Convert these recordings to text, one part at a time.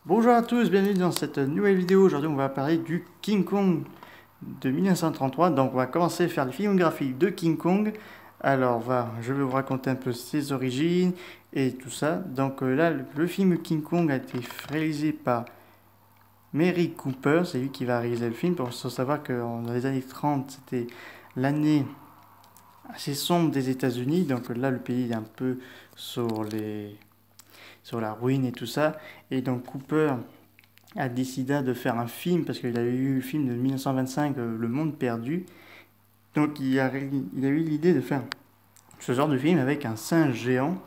Bonjour à tous, bienvenue dans cette nouvelle vidéo. Aujourd'hui, on va parler du King Kong de 1933. Donc, on va commencer à faire les filmographies de King Kong. Alors, je vais vous raconter un peu ses origines et tout ça. Donc, là, le film King Kong a été réalisé par Mary Cooper. C'est lui qui va réaliser le film. Pour savoir que dans les années 30, c'était l'année assez sombre des États-Unis. Donc, là, le pays est un peu sur sur la ruine et tout ça. Et donc, Cooper a décidé de faire un film parce qu'il a eu le film de 1925, Le Monde Perdu. Donc il a eu l'idée de faire ce genre de film avec un singe géant.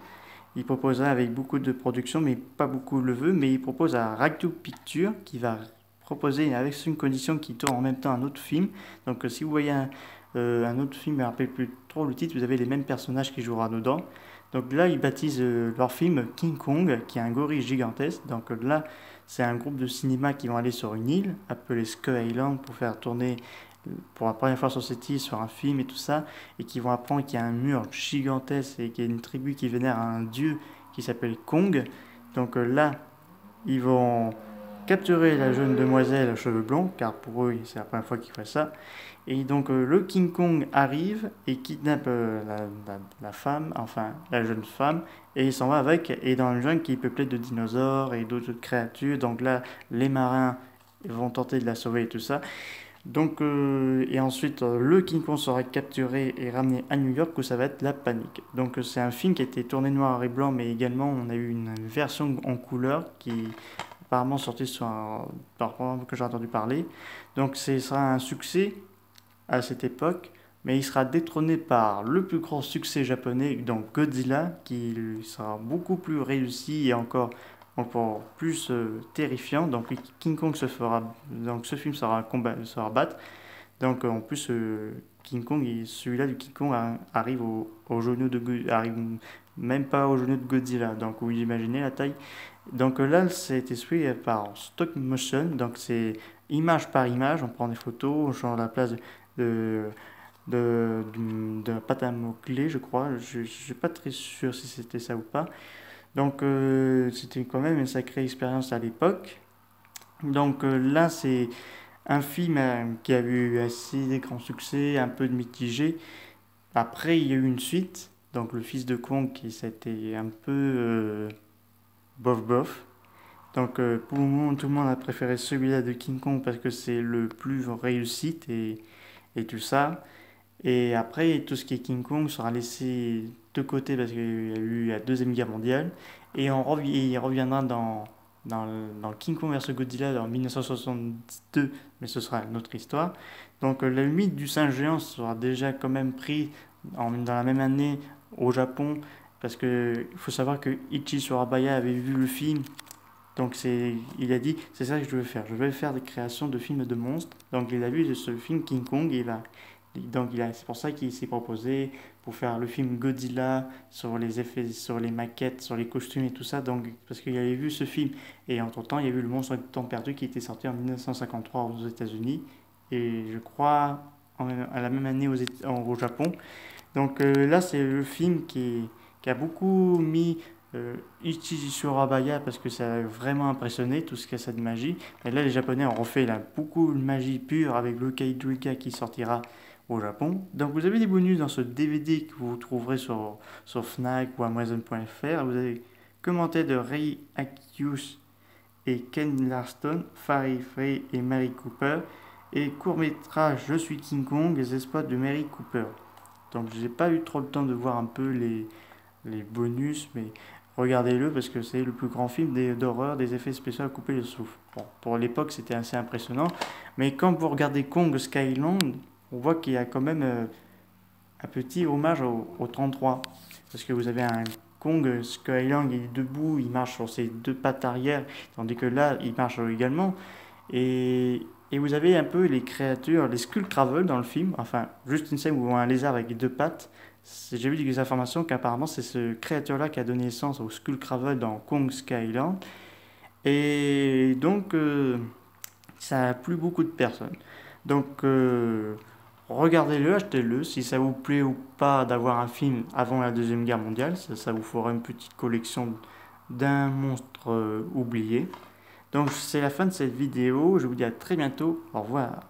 Il proposa avec beaucoup de production, mais pas beaucoup le veut, mais il propose à Ragtube Pictures qui va proposer avec une condition qui tourne en même temps un autre film. Donc si vous voyez un autre film, je ne me rappelle plus trop le titre, vous avez les mêmes personnages qui joueront dedans. Donc là, ils baptisent leur film King Kong, qui est un gorille gigantesque. Donc là, c'est un groupe de cinéma qui vont aller sur une île, appelée Skull Island, pour faire tourner pour la première fois sur cette île, sur un film et tout ça, et qui vont apprendre qu'il y a un mur gigantesque et qu'il y a une tribu qui vénère un dieu qui s'appelle Kong. Donc là, ils vont capturer la jeune demoiselle aux cheveux blonds, car pour eux, c'est la première fois qu'ils font ça. Et donc le King Kong arrive et kidnappe la femme, enfin la jeune femme, et il s'en va avec, et dans le jungle qui est peuplé de dinosaures et d'autres créatures. Donc là, les marins vont tenter de la sauver et tout ça. Donc, et ensuite, le King Kong sera capturé et ramené à New York où ça va être la panique. Donc, c'est un film qui a été tourné noir et blanc, mais également on a eu une version en couleur qui est apparemment sortie sur par exemple que j'ai entendu parler. Donc, ce sera un succès à cette époque, mais il sera détrôné par le plus grand succès japonais, donc Godzilla, qui sera beaucoup plus réussi et encore plus terrifiant. Donc King Kong se fera, donc ce film sera battre. Donc en plus King Kong, celui-là du King Kong arrive au genou arrive même pas au genou de Godzilla. Donc vous imaginez la taille. Donc là, ça a été fait par stop motion. Donc c'est image par image, on prend des photos, on change la place de, de la pâte à mots-clés, je crois. Je ne suis pas très sûr si c'était ça ou pas. Donc c'était quand même une sacrée expérience à l'époque. Donc là, c'est un film qui a eu assez grand succès, un peu de mitigé. Après, il y a eu une suite, donc Le Fils de Kong, qui c'était un peu bof bof. Donc pour le moment, tout le monde a préféré celui-là de King Kong parce que c'est le plus réussite et tout ça. Et après, tout ce qui est King Kong sera laissé de côté parce qu'il y a eu la Deuxième Guerre mondiale. Et il reviendra dans King Kong vs Godzilla en 1962, mais ce sera une autre histoire. Donc le mythe du singe géant sera déjà quand même pris dans la même année au Japon, parce qu'il faut savoir que Ichi Surabaya avait vu le film. Donc il a dit, c'est ça que je veux faire. Je vais faire des créations de films de monstres. Donc il a vu ce film King Kong et c'est pour ça qu'il s'est proposé pour faire le film Godzilla sur les effets, sur les maquettes, sur les costumes et tout ça. Donc parce qu'il avait vu ce film et entre temps il y a eu Le Monstre du Temps Perdu qui était sorti en 1953 aux États-Unis et je crois à la même année au Japon. Donc là c'est le film qui a beaucoup mis Ichiji Surabaya parce que ça a vraiment impressionné tout ce qu'il y a ça de magie. Et là les Japonais ont refait là, beaucoup de magie pure avec le Kaidrika qui sortira au Japon. Donc vous avez des bonus dans ce DVD que vous trouverez sur Fnac ou Amazon.fr. Vous avez commentaires de Ray Akius et Ken Larston, Farid Frey et Mary Cooper. Et court-métrage Je suis King Kong, les espoirs de Mary Cooper. Donc j'ai pas eu trop le temps de voir un peu les bonus, mais regardez-le parce que c'est le plus grand film d'horreur, des effets spéciaux à couper le souffle. Bon, pour l'époque c'était assez impressionnant, mais quand vous regardez Kong Skyland, on voit qu'il y a quand même un petit hommage au 33. Parce que vous avez un Kong Skyland, il est debout, il marche sur ses deux pattes arrière, tandis que là, il marche également. Et vous avez un peu les créatures, les Skullcravel dans le film, enfin, juste une scène où on voit un lézard avec deux pattes. J'ai vu des informations qu'apparemment c'est ce créature-là qui a donné naissance au Skullcravel dans Kong Skyland. Et donc, ça a plu beaucoup de personnes. Donc, regardez-le, achetez-le. Si ça vous plaît ou pas d'avoir un film avant la Deuxième Guerre mondiale, ça vous fera une petite collection d'un monstre oublié. Donc c'est la fin de cette vidéo, je vous dis à très bientôt, au revoir.